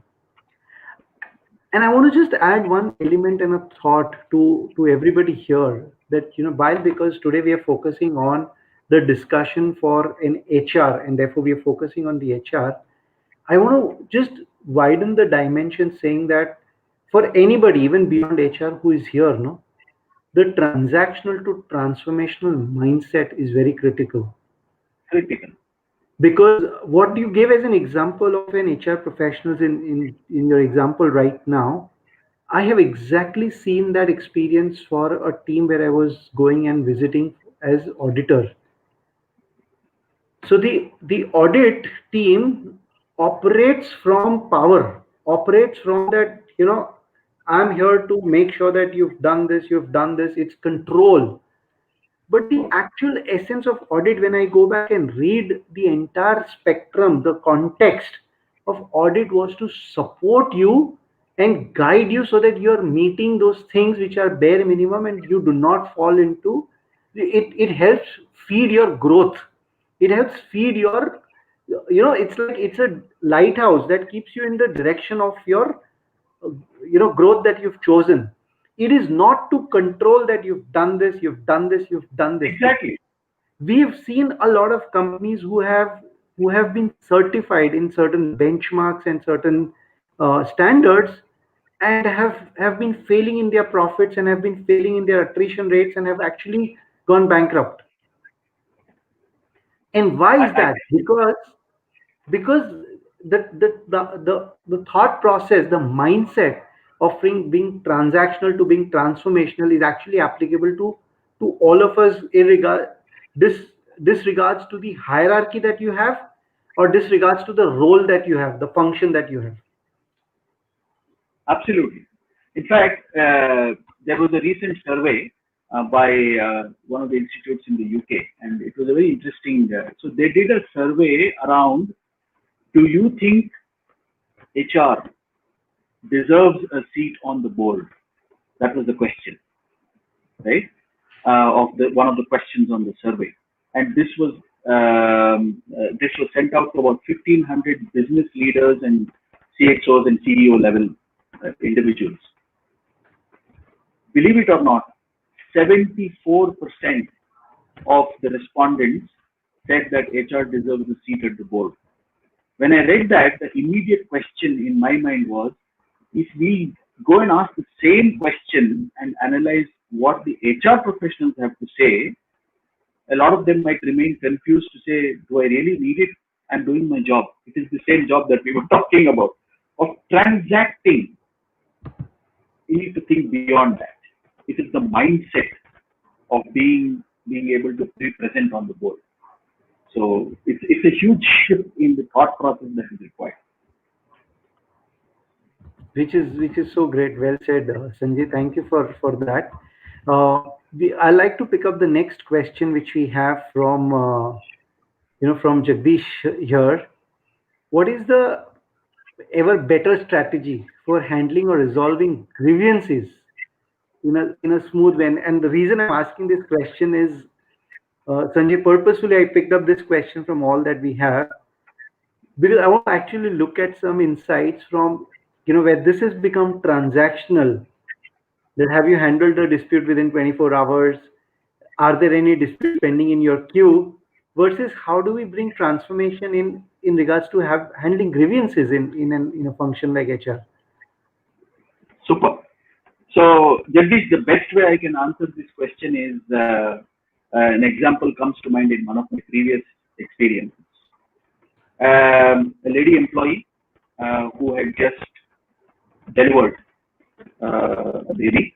And I want to just add one element and a thought to everybody here, that while, because today we are focusing on the discussion for an HR, and therefore we are focusing on the HR, I want to just widen the dimension, saying that for anybody even beyond HR who is here, no, the transactional to transformational mindset is very critical. Critical. Because what you gave as an example of an HR professionals in your example right now, I have exactly seen that experience for a team where I was going and visiting as auditor. So the audit team operates from power, operates from that, I'm here to make sure that you've done this, it's control. But the actual essence of audit, when I go back and read the entire spectrum, the context of audit was to support you and guide you so that you're meeting those things which are bare minimum and you do not fall into it. It helps feed your growth. It helps feed your, it's like it's a lighthouse that keeps you in the direction of your, growth that you've chosen. It is not to control that you've done this, you've done this, you've done this. Exactly. We've seen a lot of companies who have been certified in certain benchmarks and certain standards, and have been failing in their profits, and have been failing in their attrition rates, and have actually gone bankrupt. And why is that? Because the thought process, the mindset of being transactional to being transformational is actually applicable to all of us, disregards to the hierarchy that you have, or disregards to the role that you have, the function that you have. Absolutely. In fact, there was a recent survey by one of the institutes in the UK, and it was a very interesting. So they did a survey around: do you think HR deserves a seat on the board? That was the question, right? One of the questions on the survey, and this was sent out to about 1,500 business leaders and CXOs and CEO level individuals. Believe it or not, 74% of the respondents said that HR deserves a seat at the board. When I read that, the immediate question in my mind was, if we go and ask the same question and analyze what the HR professionals have to say, a lot of them might remain confused to say, do I really need it? I'm doing my job. It is the same job that we were talking about, of transacting. You need to think beyond that. It is the mindset of being being able to be present on the board. So it's a huge shift in the thought process that is required. Which is so great. Well said, Sanjay. Thank you for that. I like to pick up the next question which we have from from Jagdish here. What is the ever better strategy for handling or resolving grievances in a smooth way? And the reason I'm asking this question is, Sanjay, purposefully I picked up this question from all that we have because I want to actually look at some insights from where this has become transactional. That have you handled the dispute within 24 hours? Are there any disputes pending in your queue? Versus how do we bring transformation in regards to have handling grievances in a function like HR? Super. So, Jagdish, the best way I can answer this question is an example comes to mind in one of my previous experiences. A lady employee who had just delivered a baby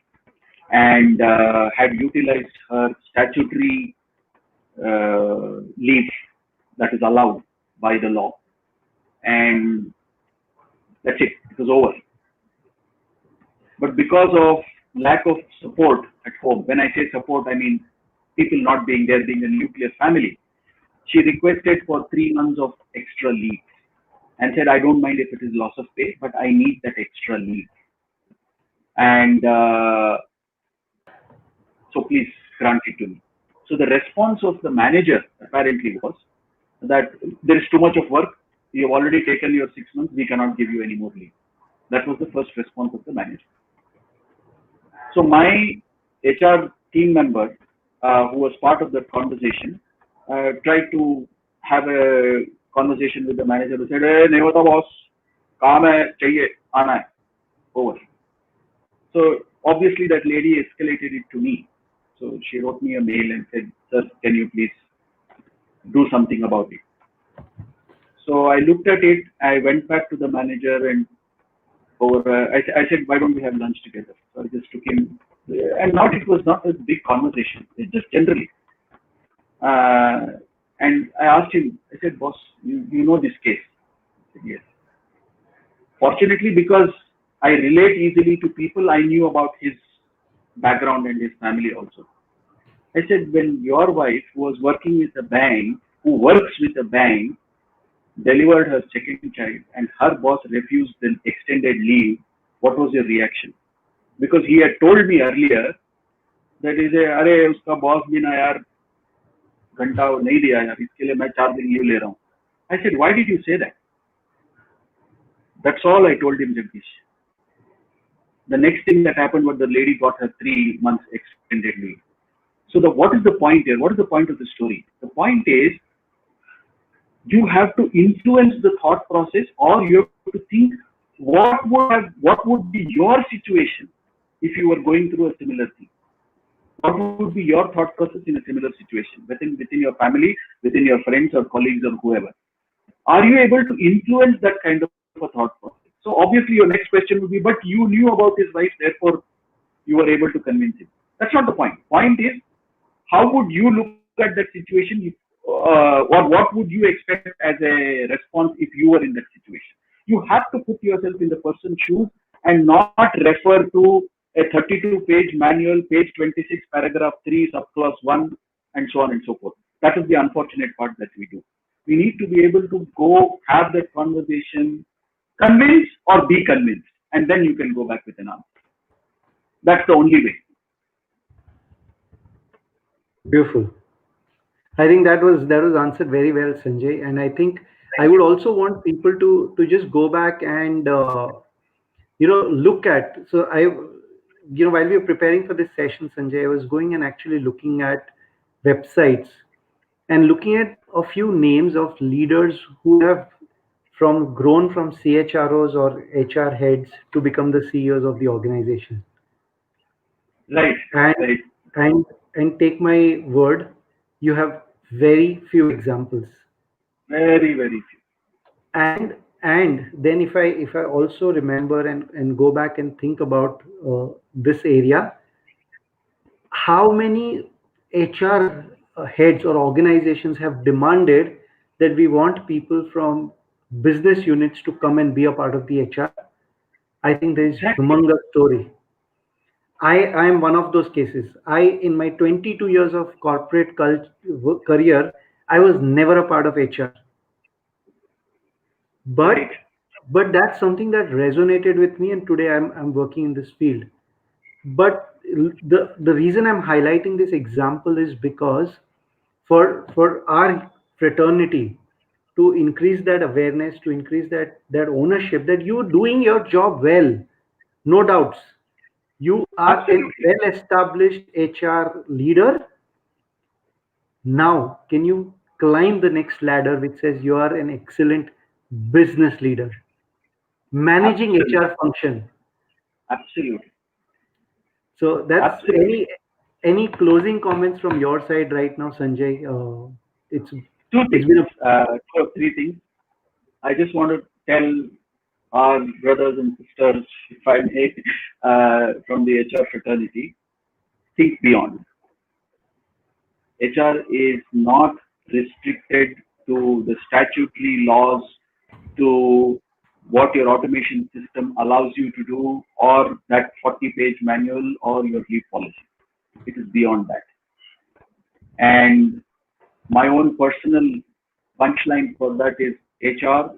and had utilized her statutory leave that is allowed by the law, and that's it. It was over. But because of lack of support at home, when I say support, I mean people not being there, being a nuclear family, she requested for 3 months of extra leave and said, I don't mind if it is loss of pay, but I need that extra leave. And so please grant it to me. So the response of the manager apparently was that there is too much of work. You have already taken your 6 months. We cannot give you any more leave. That was the first response of the manager. So my HR team member, who was part of that conversation, tried to have a conversation with the manager who said, hey, नहीं होता boss, काम है, चाहिए, आना है, over. So obviously that lady escalated it to me. So she wrote me a mail and said, sir, can you please do something about it? So I looked at it, I went back to the manager and I said, why don't we have lunch together? So I just took him, and not it was not a big conversation, it's just generally. And I asked him, I said, boss, you know this case? He said, yes. Fortunately, because I relate easily to people, I knew about his background and his family also. I said, when your wife who was working with a bank, who works with a bank, delivered her second child and her boss refused the extended leave, what was your reaction? Because he had told me earlier that he said, अरे उसका boss भी ना यार घंटा नहीं दिया यार, इसके लिए मैं 4 दिन लीव ले रहा हूँ. I said, why did you say that? That's all I told him, Jagdish. The next thing that happened was the lady got her 3 months extended leave. So what is the point here? What is the point of the story? The point is, you have to influence the thought process, or you have to think what would be your situation if you were going through a similar thing. What would be your thought process in a similar situation within your family, within your friends or colleagues or whoever? Are you able to influence that kind of a thought process? So obviously your next question would be, but you knew about his wife, therefore you were able to convince him. That's not the point. Point is, how would you look at that situation if, or what would you expect as a response if you were in that situation? You have to put yourself in the person's shoes and not refer to a 32-page manual, page 26, paragraph 3, subclause 1, and so on and so forth. That is the unfortunate part that we do. We need to be able to go have that conversation, convince or be convinced, and then you can go back with an answer. That's the only way. Beautiful. I think that was answered very well, Sanjay. And I think I would also want people to just go back and look at. So while we were preparing for this session, Sanjay, I was going and actually looking at websites and looking at a few names of leaders who have grown from CHROs or HR heads to become the CEOs of the organization. Right. And take my word, you have very few examples. Very, very few. And then if I also remember and go back and think about this area, how many HR heads or organizations have demanded that we want people from business units to come and be a part of the HR. I think there is Exactly. humongous story. I am one of those cases. In my 22 years of corporate career, I was never a part of HR. Right. But that's something that resonated with me, and today I'm working in this field. But the reason I'm highlighting this example is because for our fraternity to increase that awareness, to increase that ownership, that you're doing your job well, no doubts. You are a Absolutely. well established HR leader. Now, can you climb the next ladder which says you are an excellent business leader, managing Absolutely. HR function? Absolutely. So that's Absolutely. any closing comments from your side right now, Sanjay? It's Two it's things, been a two or three things. I just want to tell our brothers and sisters, if I may, from the HR fraternity, think beyond. HR is not restricted to the statutory laws, to what your automation system allows you to do, or that 40-page manual or your leave policy. It is beyond that. And my own personal punchline for that is HR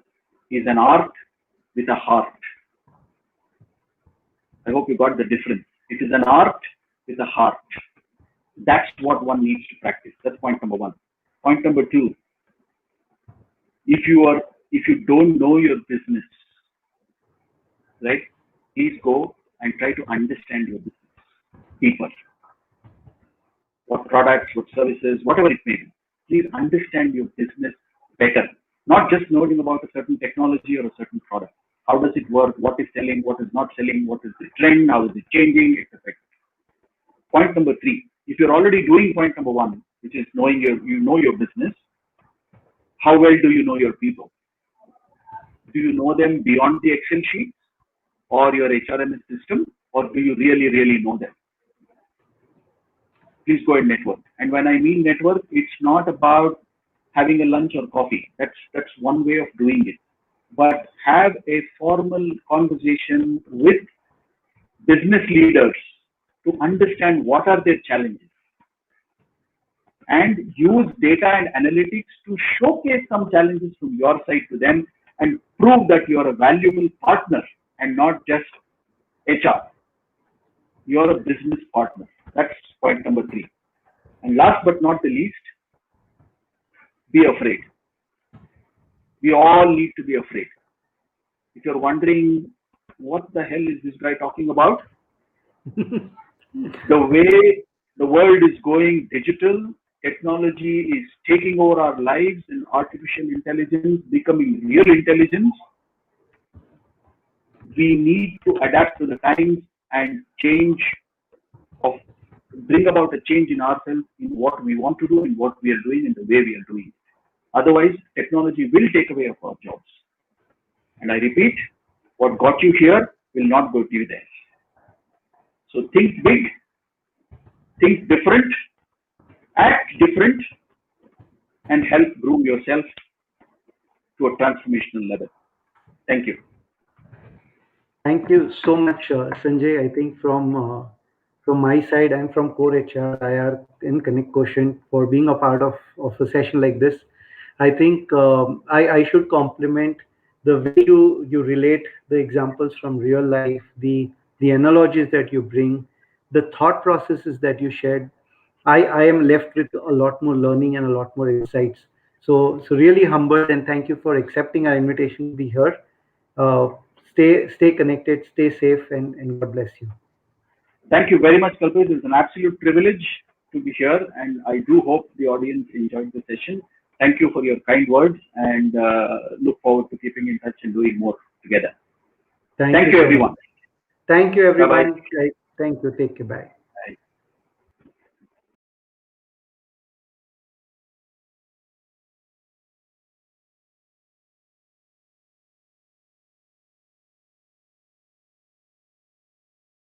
is an art with a heart. I hope you got the difference. It is an art with a heart. That's what one needs to practice. That's point number one. Point number two, if you are if you don't know your business, right, please go and try to understand your business deeper. What products, what services, whatever it may be. Please understand your business better. Not just knowing about a certain technology or a certain product. How does it work? What is selling? What is not selling? What is the trend? How is it changing? Etc. Point number three. If you're already doing point number one, which is you know your business, how well do you know your people? Do you know them beyond the Excel sheet or your HRMS system, or do you really, really know them? Please go and network. And when I mean network, it's not about having a lunch or coffee. That's one way of doing it. But have a formal conversation with business leaders to understand what are their challenges and use data and analytics to showcase some challenges from your side to them and prove that you are a valuable partner and not just HR. You are a business partner. That's point number three. And last but not the least, be afraid. We all need to be afraid. If you're wondering what the hell is this guy talking about, the way the world is going digital, technology is taking over our lives, and artificial intelligence becoming real intelligence, we need to adapt to the times and of bring about a change in ourselves in what we want to do and what we are doing and the way we are doing it. Otherwise, technology will take away our jobs. And I repeat, what got you here will not go to you there. So think big, think different, act different, and help groom yourself to a transformational level. Thank you. Thank you so much, Sanjay. I think from my side and from Core HR, IR in Connect Quotient for being a part of a session like this. I think I should compliment the way you relate the examples from real life, the analogies that you bring, the thought processes that you shared. I am left with a lot more learning and a lot more insights. So really humbled, and thank you for accepting our invitation to be here. Uh, stay connected, stay safe, and God bless you. Thank you very much, Kalpesh. It's an absolute privilege to be here, and I do hope the audience enjoyed the session. Thank you for your kind words, and look forward to keeping in touch and doing more together. Thank Thank you you, so much. everyone. Thank you, Bye bye. everyone. Thank you. Take care. Bye.